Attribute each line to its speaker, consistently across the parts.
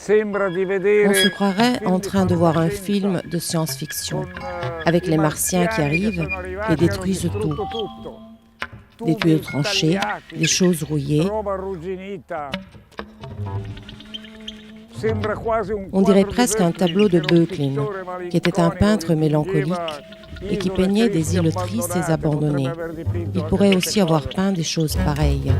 Speaker 1: On se croirait en train de voir un film de science-fiction, avec les Martiens qui arrivent et détruisent tout. Des tuyaux tranchés, des choses rouillées. On dirait presque un tableau de Böcklin, qui était un peintre mélancolique et qui peignait des îles tristes et abandonnées. Il pourrait aussi avoir peint des choses pareilles.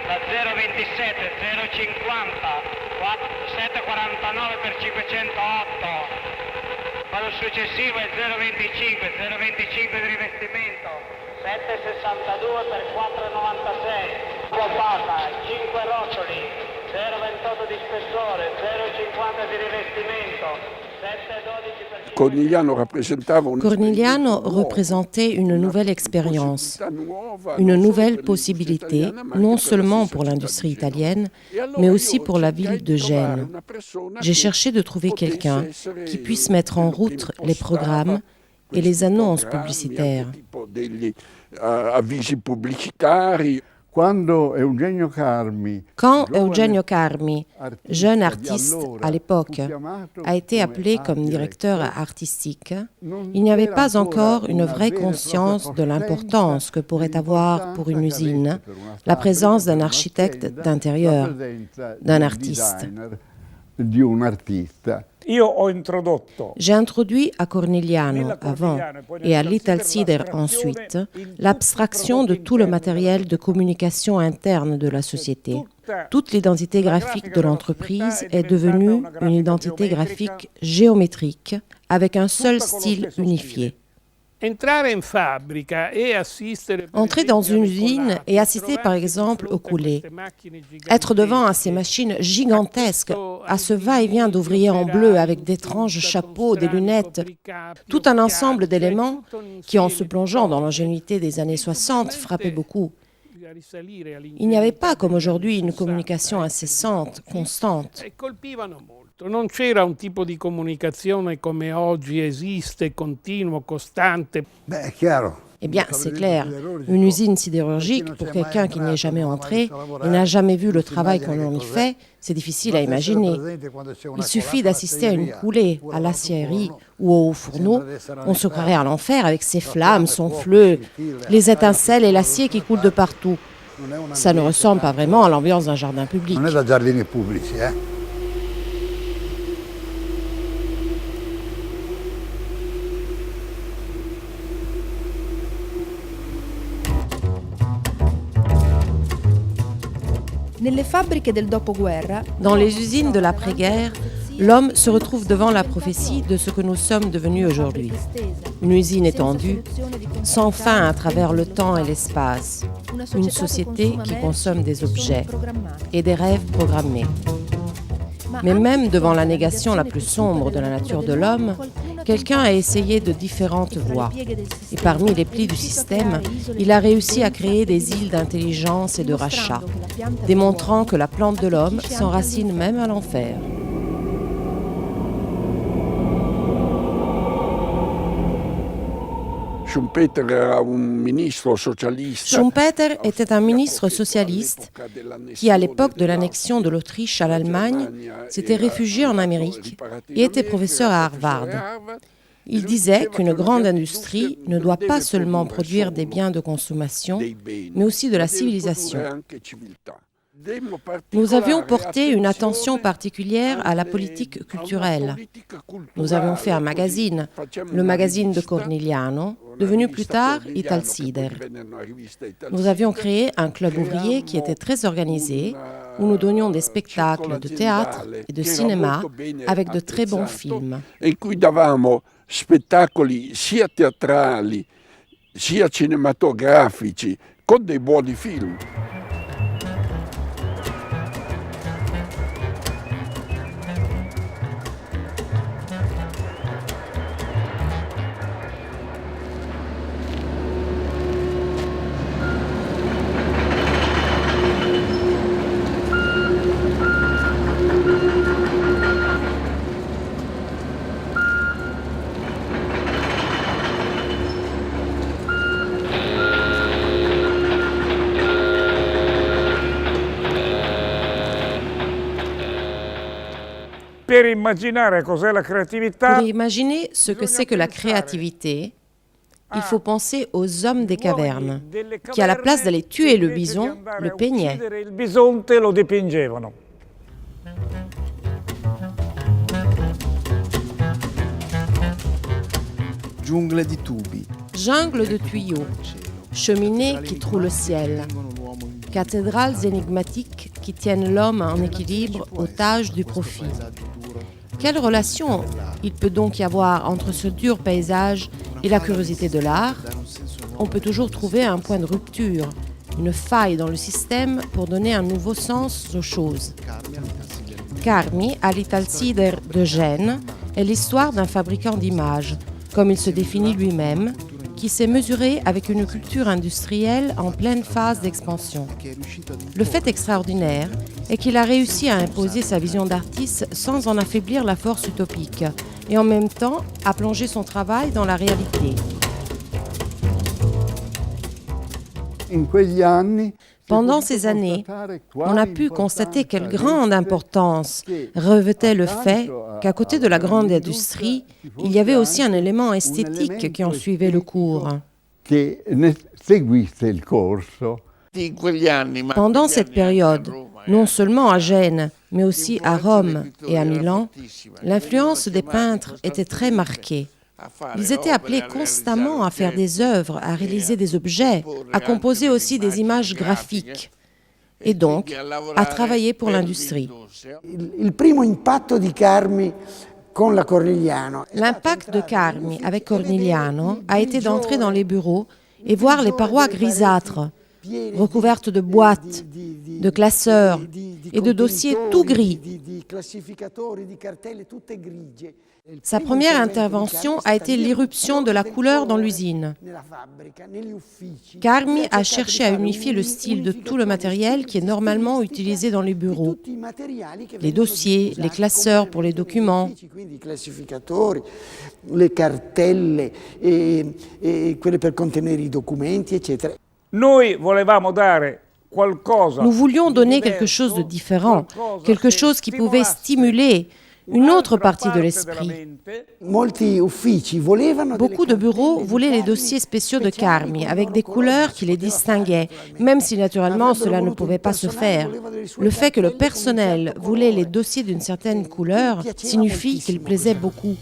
Speaker 2: Da 0,27, 0,50, 7,49 per 508. Quello successivo è 0,25, 0,25 di rivestimento, 7,62 per 4,96. Poppata, 5 rotoli, 0,28 di spessore, 0,50 di rivestimento, 7,12 per 5.
Speaker 1: Cornigliano représentait une nouvelle expérience, une nouvelle possibilité, non seulement pour l'industrie italienne, mais aussi pour la ville de Gênes. J'ai cherché de trouver quelqu'un qui puisse mettre en route les programmes et les annonces publicitaires. Quand Eugenio Carmi, jeune artiste à l'époque, a été appelé comme directeur artistique, il n'y avait pas encore une vraie conscience de l'importance que pourrait avoir pour une usine la présence d'un architecte d'intérieur, d'un artiste. J'ai introduit à Cornigliano avant et à l'Italsider ensuite l'abstraction de tout le matériel de communication interne de la société. Toute l'identité graphique de l'entreprise est devenue une identité graphique géométrique avec un seul style unifié. Entrer dans une usine et assister par exemple au coulé. Être devant ces machines gigantesques, à ce va-et-vient d'ouvriers en bleu avec d'étranges chapeaux, des lunettes, tout un ensemble d'éléments qui, en se plongeant dans l'ingénuité des années 60, frappaient beaucoup. Il n'y avait pas, comme aujourd'hui, une communication incessante, constante.
Speaker 3: Non c'era un tipo di comunicazione come oggi esiste, continuo, costante.
Speaker 1: Eh bien, c'est clair. Une usine sidérurgique, pour quelqu'un qui n'y est jamais entré et n'a jamais vu le travail qu'on y fait, c'est difficile à imaginer. Il suffit d'assister à une coulée, à l'acierie ou au fourneau. On se croirait à l'enfer avec ses flammes, son feu, les étincelles et l'acier qui coulent de partout. Ça ne ressemble pas vraiment à l'ambiance d'un jardin public. Dans les usines de l'après-guerre, l'homme se retrouve devant la prophétie de ce que nous sommes devenus aujourd'hui. Une usine étendue, sans fin à travers le temps et l'espace. Une société qui consomme des objets et des rêves programmés. Mais même devant la négation la plus sombre de la nature de l'homme, quelqu'un a essayé de différentes voies. Et parmi les plis du système, il a réussi à créer des îles d'intelligence et de rachat, démontrant que la plante de l'homme s'enracine même à l'enfer. Schumpeter était un ministre socialiste qui, à l'époque de l'annexion de l'Autriche à l'Allemagne, s'était réfugié en Amérique et était professeur à Harvard. Il disait qu'une grande industrie ne doit pas seulement produire des biens de consommation, mais aussi de la civilisation. Nous avions porté une attention particulière à la politique culturelle. Nous avions fait un magazine, le magazine de Cornigliano, devenu plus tard Italsider. Nous avions créé un club ouvrier qui était très organisé, où nous donnions des spectacles de théâtre et de cinéma avec de très bons films.
Speaker 4: In cui davamo spettacoli sia teatrali sia cinematografici con dei buoni film.
Speaker 5: Per immaginare cos'è la creatività,
Speaker 1: Pour imaginer ce que c'est que la créativité, il faut penser aux hommes des cavernes, qui à la place d'aller tuer le bison, le peignaient.
Speaker 5: uccidere il bisonte lo dipingevano.
Speaker 6: Giungle di tubi,
Speaker 1: Jungle de tuyaux, cheminées qui trouent le ciel, cathédrales énigmatiques qui tiennent l'homme en équilibre aux tâches du profit. Quelle relation il peut donc y avoir entre ce dur paysage et la curiosité de l'art? On peut toujours trouver un point de rupture, une faille dans le système pour donner un nouveau sens aux choses. Carmi, à l'Italsider de Gênes, est l'histoire d'un fabricant d'images, comme il se définit lui-même, qui s'est mesuré avec une culture industrielle en pleine phase d'expansion. Le fait extraordinaire est qu'il a réussi à imposer sa vision d'artiste sans en affaiblir la force utopique et en même temps à plonger son travail dans la réalité. Pendant ces années, on a pu constater quelle grande importance revêtait le fait qu'à côté de la grande industrie, il y avait aussi un élément esthétique qui en suivait le cours. Pendant cette période, non seulement à Gênes, mais aussi à Rome et à Milan, l'influence des peintres était très marquée. Ils étaient appelés constamment à faire des œuvres, à réaliser des objets, à composer aussi des images graphiques et donc à travailler pour l'industrie. L'impact de Carmi avec Cornigliano a été d'entrer dans les bureaux et voir les parois grisâtres, recouvertes de boîtes, de classeurs et de dossiers tout gris. Sa première intervention a été l'irruption de la couleur dans l'usine. Carmi a cherché à unifier le style de tout le matériel qui est normalement utilisé dans les bureaux. Les dossiers, les classeurs pour les documents.
Speaker 7: Le cartelle quelle per contenere i documenti, eccetera.
Speaker 5: Noi volevamo dare qualcosa.
Speaker 1: Nous voulions donner quelque chose de différent, quelque chose qui pouvait stimuler une autre partie de l'esprit. Beaucoup de bureaux voulaient les dossiers spéciaux de Carmi, avec des couleurs qui les distinguaient, même si naturellement cela ne pouvait pas se faire. Le fait que le personnel voulait les dossiers d'une certaine couleur signifie qu'ils plaisaient beaucoup.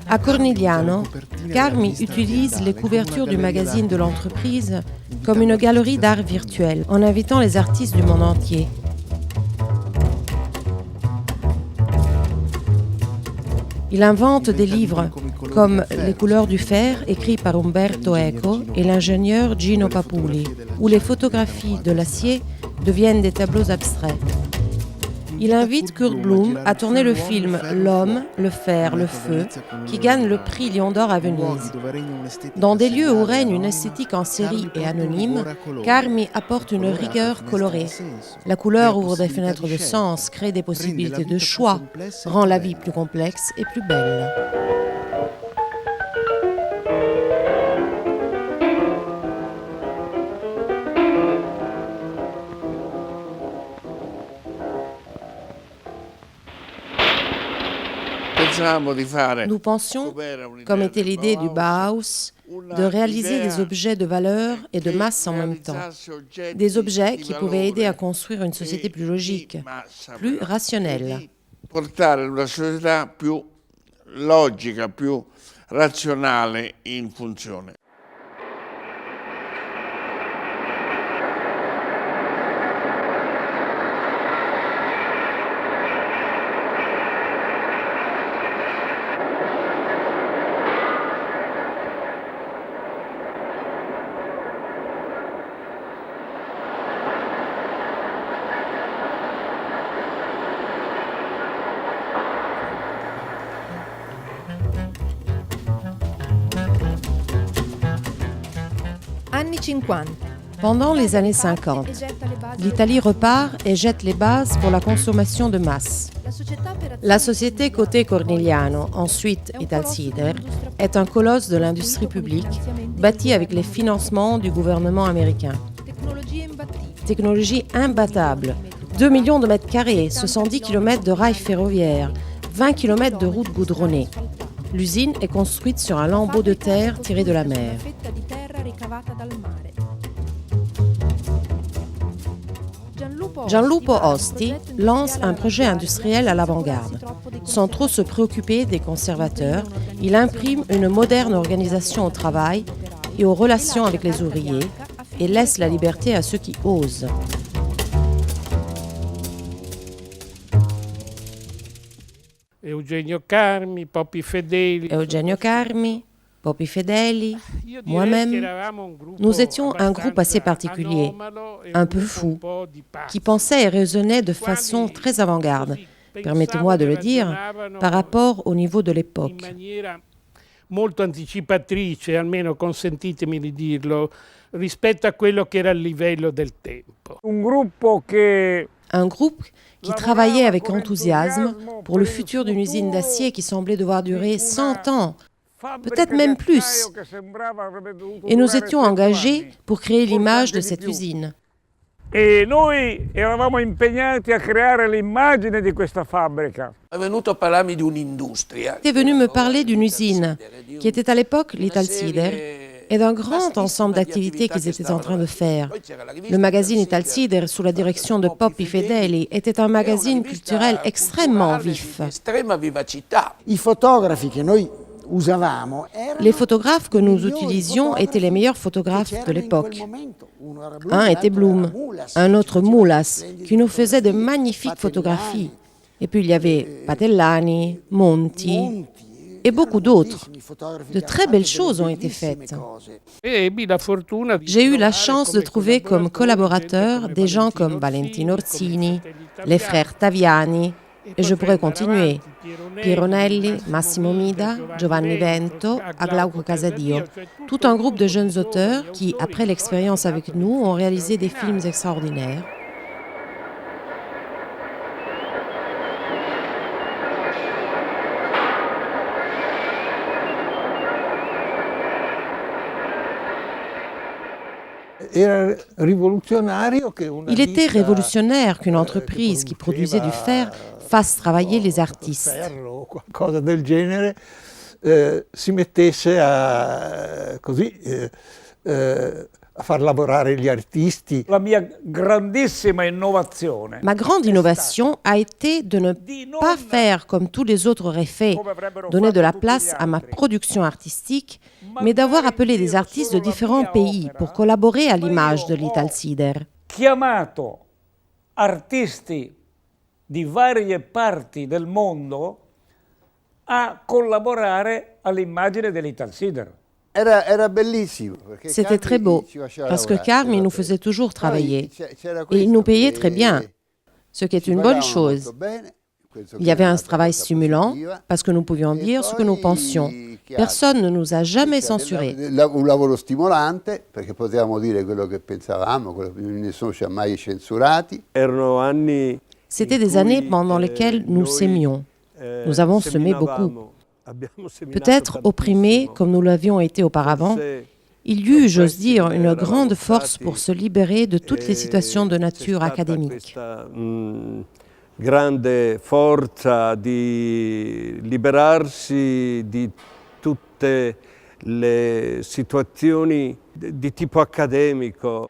Speaker 1: À Cornigliano, Carmi utilise les couvertures du magazine de l'entreprise comme une galerie d'art virtuel, en invitant les artistes du monde entier. Il invente des livres comme Les couleurs du fer, écrit par Umberto Eco et l'ingénieur Gino Papuli, où les photographies de l'acier deviennent des tableaux abstraits. Il invite Kurt Bloom à tourner le film L'homme, le fer, le feu, qui gagne le prix Lion d'Or à Venise. Dans des lieux où règne une esthétique en série et anonyme, Carmi apporte une rigueur colorée. La couleur ouvre des fenêtres de sens, crée des possibilités de choix, rend la vie plus complexe et plus belle. Nous pensions, comme était l'idée du Bauhaus, de réaliser des objets de valeur et de masse en même temps. Des objets qui pouvaient aider à construire une société plus logique, plus rationnelle.
Speaker 8: Portare una società più logica, più razionale in funzione.
Speaker 9: Anni 50.
Speaker 1: Pendant les années 50, l'Italie repart et jette les bases pour la consommation de masse. La société cotée Cornigliano, ensuite Italsider, est un colosse de l'industrie publique, bâti avec les financements du gouvernement américain. Technologie imbattable, 2 millions de mètres carrés, 70 km de rails ferroviaires, 20 km de routes goudronnées. L'usine est construite sur un lambeau de terre tiré de la mer. Gianlupo Osti lance un projet industriel à l'avant-garde. Sans trop se préoccuper des conservateurs, il imprime une moderne organisation au travail et aux relations avec les ouvriers et laisse la liberté à ceux qui osent.
Speaker 3: Eugenio Carmi, Poppi Fedeli.
Speaker 1: Eugenio Carmi, Poppi Fedeli, moi-même, nous étions un groupe assez particulier, un peu fou, qui pensait et raisonnait de façon très avant-garde, permettez-moi de le dire, par rapport au niveau de l'époque.
Speaker 3: Molto anticipatrice, almeno consentitemi di dirlo, rispetto a quello che era il livello del tempo.
Speaker 1: Un groupe qui travaillait avec enthousiasme pour le futur d'une usine d'acier qui semblait devoir durer 100 ans, peut-être même plus. Et nous étions engagés pour créer l'image de cette usine.
Speaker 5: E noi eravamo impegnati a creare l'immagine di questa fabbrica.
Speaker 1: Il est venu me parler d'une usine qui était à l'époque l'Italsider et d'un grand ensemble d'activités qu'ils étaient en train de faire. Le magazine Italsider, sous la direction de Poppi Fedeli, était un magazine culturel extrêmement vif.
Speaker 7: I fotografi che noi usavamo
Speaker 1: Les photographes que nous utilisions étaient les meilleurs photographes de l'époque. Un était Blum, un autre Moulas, qui nous faisait de magnifiques photographies. Et puis il y avait Patellani, Monti et beaucoup d'autres. De très belles choses ont été faites. J'ai eu la chance de trouver comme collaborateurs des gens comme Valentino Orsini, les frères Taviani, et je pourrais continuer. Pironelli, Massimo Mida, Giovanni Vento, Glauco Casadio. Tout un groupe de jeunes auteurs qui, après l'expérience avec nous, ont réalisé des films extraordinaires. Il était révolutionnaire qu'une entreprise qui produisait du fer fasse travailler les artistes.
Speaker 10: Si mettesse a far lavorare gli artisti.
Speaker 5: La mia grandissima innovazione.
Speaker 1: Ma grande innovation a été de ne pas faire comme tous les autres auraient fait, donner de la place à ma production artistique, mais d'avoir appelé des artistes de différents pays pour collaborer à l'image de l'Italsider.
Speaker 5: Chiamato artisti di varie parti del mondo a collaborare all'immagine dell'Italsider.
Speaker 1: C'était très beau, parce que Carmi nous faisait toujours travailler. Et il nous payait très bien, ce qui est une bonne chose. Il y avait un travail stimulant, parce que nous pouvions dire ce que nous pensions. Personne ne nous a jamais censurés.
Speaker 11: Un lavoro stimolante, perché potevamo dire quello che pensavamo, nessuno ci ha mai censurati.
Speaker 1: C'était des années pendant lesquelles nous s'aimions. Nous avons semé beaucoup. Peut-être opprimés comme nous l'avions été auparavant, il y eut, j'ose dire, une grande force pour se libérer de toutes les situations de nature académique.
Speaker 10: grande forza di liberarsi di tutte le situazioni di tipo accademico.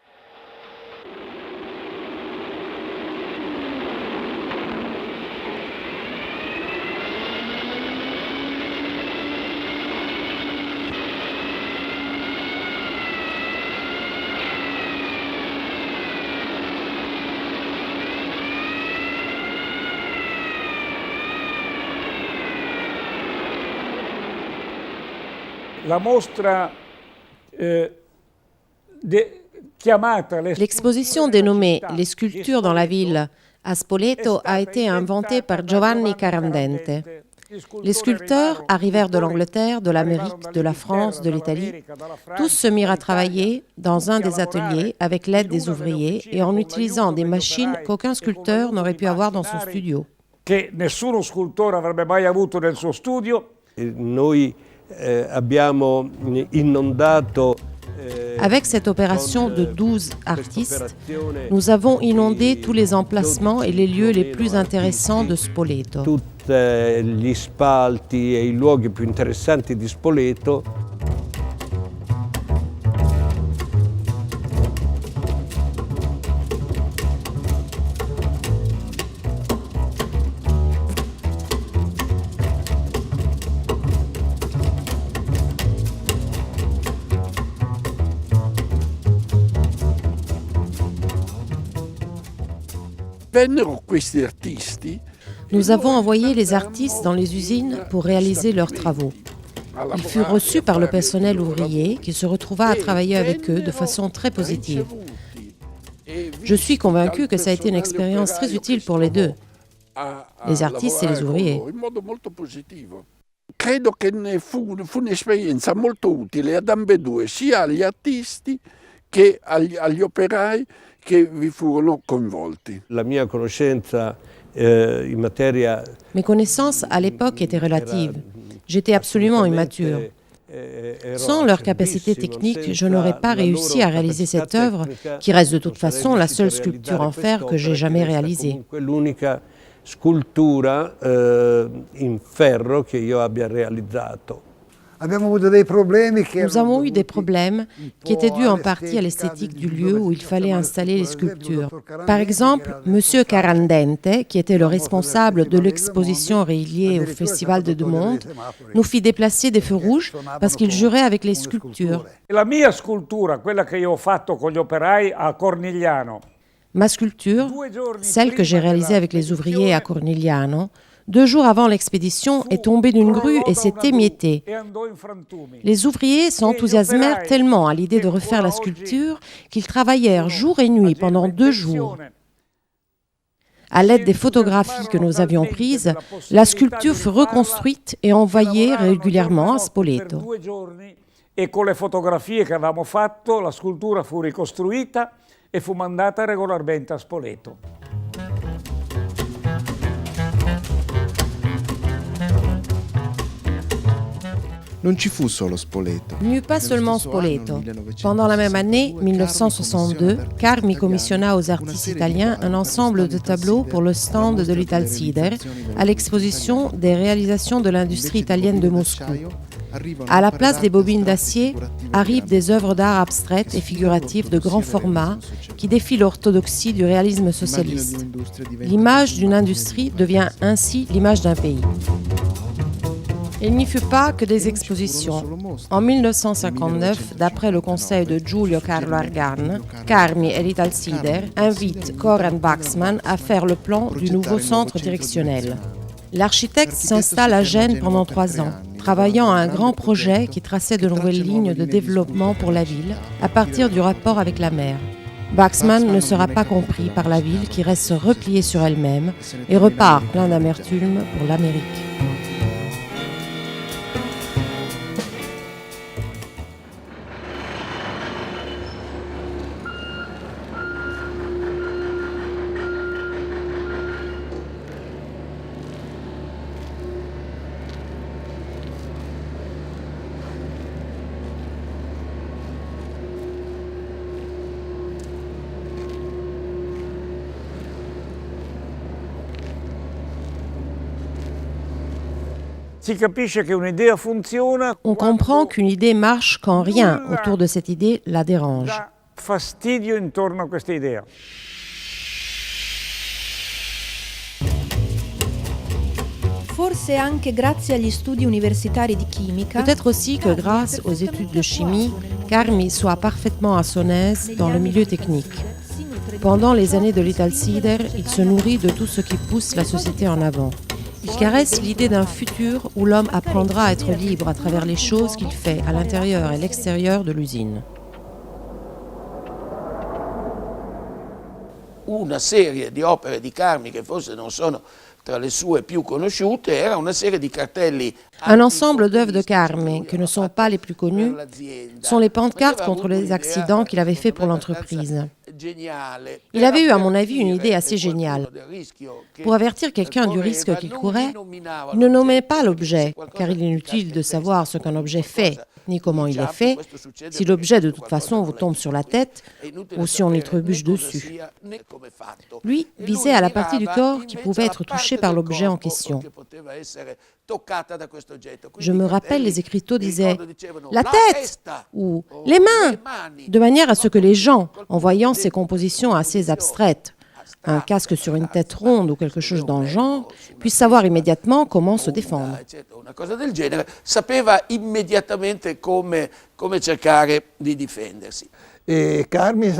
Speaker 5: La mostra chiamata
Speaker 1: L'exposition dénommée Les sculptures dans la ville à Spoleto a été inventée par Giovanni Carandente. Les sculpteurs arrivèrent de l'Angleterre, de l'Amérique, de la France, de l'Italie. Tous se mirent à travailler dans un des ateliers avec l'aide des ouvriers et en utilisant des machines qu'aucun sculpteur n'aurait pu avoir dans son studio.
Speaker 5: Che nessuno scultore avrebbe mai avuto nel suo studio.
Speaker 10: Noi abbiamo inondato.
Speaker 1: Avec cette opération de 12 artistes, nous avons inondé tous les emplacements et les lieux les plus intéressants de Spoleto.
Speaker 10: Tutti gli spalti e i luoghi più interessanti di Spoleto.
Speaker 4: Vennero questi artisti.
Speaker 1: Nous avons envoyé les artistes dans les usines pour réaliser leurs travaux. Ils furent reçus par le personnel ouvrier qui se retrouva à travailler avec eux de façon très positive. Je suis convaincu que ça a été une expérience très utile pour les deux, les artistes et les ouvriers.
Speaker 4: Credo che ne fu un'esperienza molto utile ad ambedue, sia agli artisti che agli operai che vi furono coinvolti.
Speaker 10: La mia conoscenza in materia.
Speaker 1: Mes connaissances à l'époque étaient relatives. J'étais absolument immature. Sans leur capacité technique, je n'aurais pas réussi à réaliser cette œuvre, qui reste de toute façon la seule sculpture en fer que j'ai jamais réalisée.
Speaker 10: L'unica scultura in ferro che io abbia realizzato.
Speaker 1: Nous avons eu des problèmes qui étaient dus en partie à l'esthétique du lieu où il fallait installer les sculptures. Par exemple, M. Carandente, qui était le responsable de l'exposition reliée au Festival de Monde, nous fit déplacer des feux rouges parce qu'il jurait avec les sculptures.
Speaker 5: La mia scultura, quella che io ho fatto con gli operai a Cornigliano.
Speaker 1: Ma sculpture, celle que j'ai réalisée avec les ouvriers à Cornigliano, 2 jours avant l'expédition, est tombée d'une grue et s'est émiettée. Les ouvriers s'enthousiasmèrent tellement à l'idée de refaire la sculpture qu'ils travaillèrent jour et nuit pendant 2 jours. À l'aide des photographies que nous avions prises, la sculpture fut reconstruite et envoyée régulièrement à Spoleto.
Speaker 5: E con le fotografie che avevamo fatto, la scultura fu ricostruita e fu mandata regolarmente a Spoleto.
Speaker 6: Non ci fu solo Spoleto.
Speaker 1: Il n'y eut pas seulement Spoleto. Pendant la même année, 1962, Carmi commissionna aux artistes italiens un ensemble de tableaux pour le stand de l'Italsider à l'exposition des réalisations de l'industrie italienne de Moscou. À la place des bobines d'acier arrivent des œuvres d'art abstraites et figuratives de grand format qui défient l'orthodoxie du réalisme socialiste. L'image d'une industrie devient ainsi l'image d'un pays. Il n'y fut pas que des expositions. En 1959, d'après le conseil de Giulio Carlo Argan, Carmi et l'Italsider invitent Goran Waxman à faire le plan du nouveau centre directionnel. L'architecte s'installe à Gênes pendant 3 ans, travaillant à un grand projet qui traçait de nouvelles lignes de développement pour la ville à partir du rapport avec la mer. Waxman ne sera pas compris par la ville qui reste repliée sur elle-même et repart plein d'amertume pour l'Amérique.
Speaker 5: Si capisce che un'idea funziona.
Speaker 1: On comprend qu'une idée marche quand rien autour de cette idée la dérange.
Speaker 5: Dà fastidio intorno a questa idea.
Speaker 9: Forse anche grazie agli studi universitari di chimica.
Speaker 1: Peut-être aussi que grâce aux études de chimie, Carmi soit parfaitement à son aise dans le milieu technique. Pendant les années de l'Italsider, il se nourrit de tout ce qui pousse la société en avant. Il caresse l'idée d'un futur où l'homme apprendra à être libre à travers les choses qu'il fait à l'intérieur et l'extérieur de l'usine.
Speaker 12: Una serie di opere di Carmi che forse non sono tra le sue più conosciute era una serie di cartelli.
Speaker 1: Un ensemble d'œuvres de Carmi, qui ne sont pas les plus connues, sont les pancartes contre les accidents qu'il avait fait pour l'entreprise. Il avait eu, à mon avis, une idée assez géniale. Pour avertir quelqu'un du risque qu'il courait, il ne nommait pas l'objet, car il est inutile de savoir ce qu'un objet fait, ni comment il est fait, si l'objet de toute façon vous tombe sur la tête ou si on y trébuche dessus. Lui visait à la partie du corps qui pouvait être touchée par l'objet en question. Je me rappelle, les écriteaux disaient « la tête » ou « les mains », de manière à ce que les gens, en voyant ces compositions assez abstraites, un casque sur une tête ronde ou quelque chose dans le genre, puissent savoir immédiatement comment se défendre.
Speaker 12: Una cosa del genere, sapeva immediatamente come cercare di difendersi.
Speaker 1: Carmi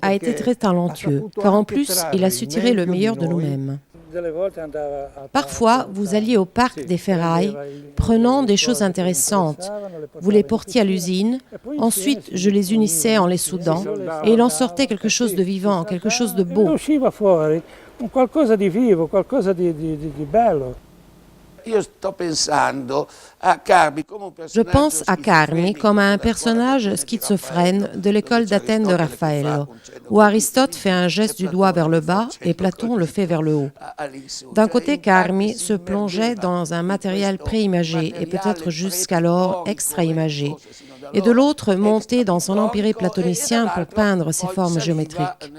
Speaker 1: a été très talentueux, car en plus, il a su tirer le meilleur de nous-mêmes. Parfois, vous alliez au parc des ferrailles, prenant des choses intéressantes. Vous les portiez à l'usine, ensuite je les unissais en les soudant, et il en sortait quelque chose de vivant, quelque chose de beau.
Speaker 3: Qualcosa di vivo, qualcosa di bello.
Speaker 1: Je pense à Carmi comme à un personnage schizophrène de l'école d'Athènes de Raffaello, où Aristote fait un geste du doigt vers le bas et Platon le fait vers le haut. D'un côté, Carmi se plongeait dans un matériel préimagé et peut-être jusqu'alors extra-imagé, et de l'autre montait dans son empyrée platonicien pour peindre ses formes géométriques.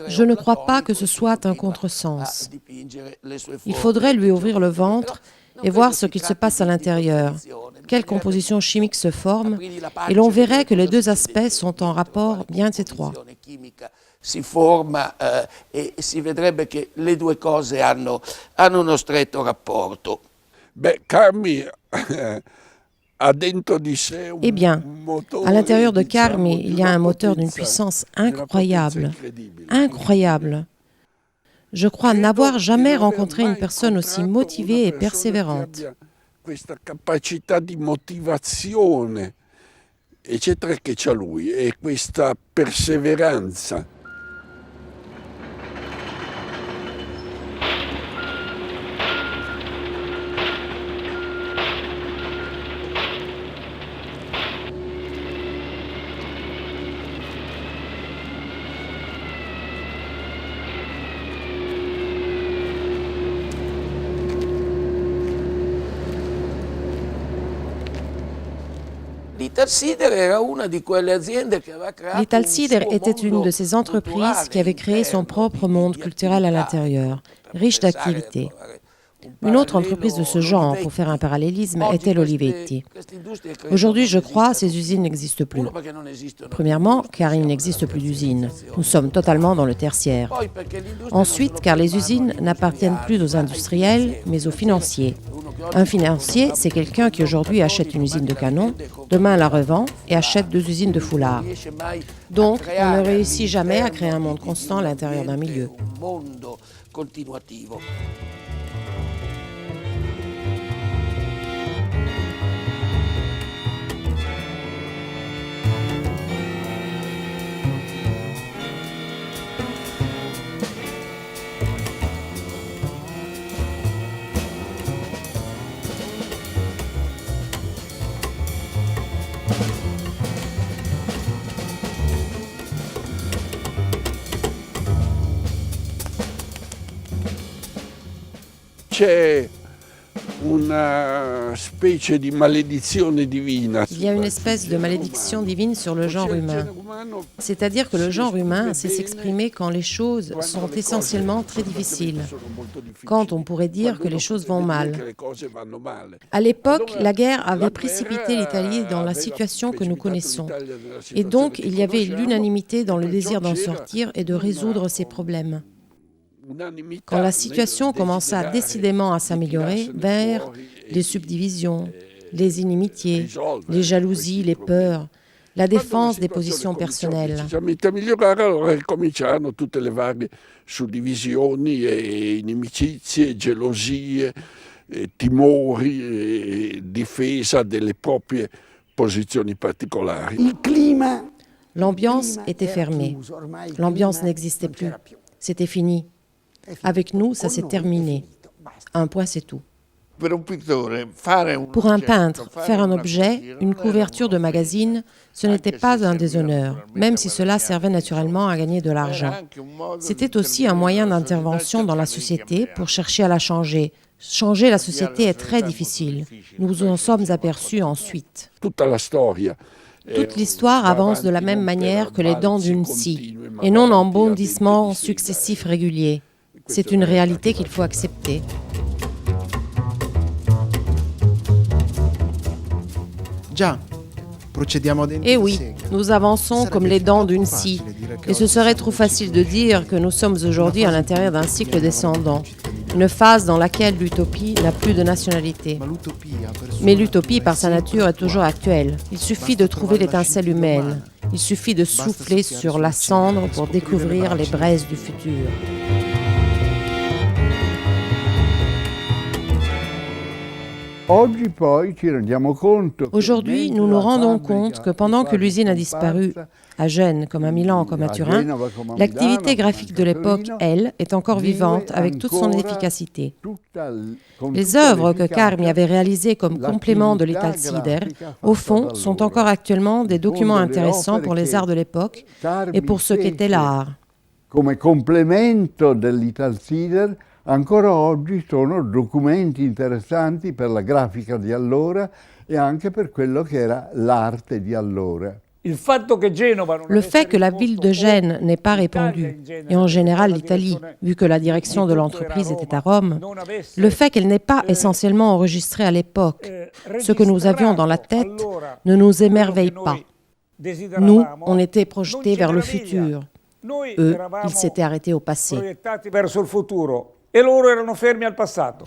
Speaker 1: Je ne crois pas que ce soit un contresens. Il faudrait lui ouvrir le ventre et voir ce qu'il se passe à l'intérieur, quelles compositions chimiques se forment, et l'on verrait que les deux aspects sont en rapport bien étroit.
Speaker 12: Si forma e si vedrebbe che le due cose hanno uno stretto rapporto.
Speaker 4: Beh, Carmi
Speaker 1: Eh bien, à l'intérieur de Carmi, il y a un moteur d'une puissance incroyable. Incroyable. Je crois n'avoir jamais rencontré une personne aussi motivée et persévérante.
Speaker 4: Questa capacità di motivazione, eccetera, che c'ha lui, e questa perseveranza.
Speaker 1: L'Italsider était une de ces entreprises qui avait créé son propre monde culturel à l'intérieur, riche d'activités. Une autre entreprise de ce genre, pour faire un parallélisme, était l'Olivetti. Aujourd'hui, je crois, ces usines n'existent plus. Premièrement, car il n'existe plus d'usines. Nous sommes totalement dans le tertiaire. Ensuite, car les usines n'appartiennent plus aux industriels, mais aux financiers. Un financier, c'est quelqu'un qui aujourd'hui achète une usine de canons, demain la revend et achète 2 usines de foulards. Donc, on ne réussit jamais à créer un monde constant à l'intérieur d'un milieu.
Speaker 4: C'è una specie di maledizione divina.
Speaker 1: Il y a une espèce de malédiction divine sur le genre humain. C'est-à-dire que le genre humain sait s'exprimer quand les choses sont essentiellement très difficiles, quand on pourrait dire que les choses vont mal. À l'époque, la guerre avait précipité l'Italie dans la situation que nous connaissons. Et donc, il y avait l'unanimité dans le désir d'en sortir et de résoudre ces problèmes. Quand la situation commença décidément à s'améliorer, vers les subdivisions, les inimitiés, les jalousies, les peurs, la défense des positions personnelles.
Speaker 4: A migliorare, allora cominciarono tutte le varie suddivisioni e inimicizie, gelosie, timori, difesa delle proprie posizioni particolari.
Speaker 7: Il clima.
Speaker 1: L'ambiance était fermée. L'ambiance n'existait plus. C'était fini. Avec nous, ça s'est terminé. Un point, c'est tout. Pour un peintre, faire un objet, une couverture de magazine, ce n'était pas un déshonneur, même si cela servait naturellement à gagner de l'argent. C'était aussi un moyen d'intervention dans la société pour chercher à la changer. Changer la société est très difficile. Nous nous en sommes aperçus ensuite. Toute l'histoire avance de la même manière que les dents d'une scie, et non en bondissements successifs réguliers. C'est une réalité qu'il faut accepter. Et oui, nous avançons comme les dents d'une scie. Et ce serait trop facile de dire que nous sommes aujourd'hui à l'intérieur d'un cycle descendant, une phase dans laquelle l'utopie n'a plus de nationalité. Mais l'utopie, par sa nature, est toujours actuelle. Il suffit de trouver l'étincelle humaine. Il suffit de souffler sur la cendre pour découvrir les braises du futur. Aujourd'hui, nous nous rendons compte que pendant que l'usine a disparu, à Gênes, comme à Milan, comme à Turin, l'activité graphique de l'époque, elle, est encore vivante avec toute son efficacité. Les œuvres que Carmi avait réalisées comme complément de l'Italsider, au fond, sont encore actuellement des documents intéressants pour les arts de l'époque et pour ce qu'était l'art.
Speaker 13: Come complemento dell'Italsider, ancora oggi sono documenti interessanti per la grafica di allora e anche per quello che era l'arte di allora.
Speaker 1: Le fait que la ville de Gênes n'ait pas répondu, et en général l'Italie, vu que la direction de l'entreprise était à Rome, le fait qu'elle n'ait pas essentiellement enregistré à l'époque ce que nous avions dans la tête ne nous émerveille pas. Nous, on était projetés vers le futur. Eux, ils s'étaient arrêtés au passé.
Speaker 5: E loro erano fermi al passato.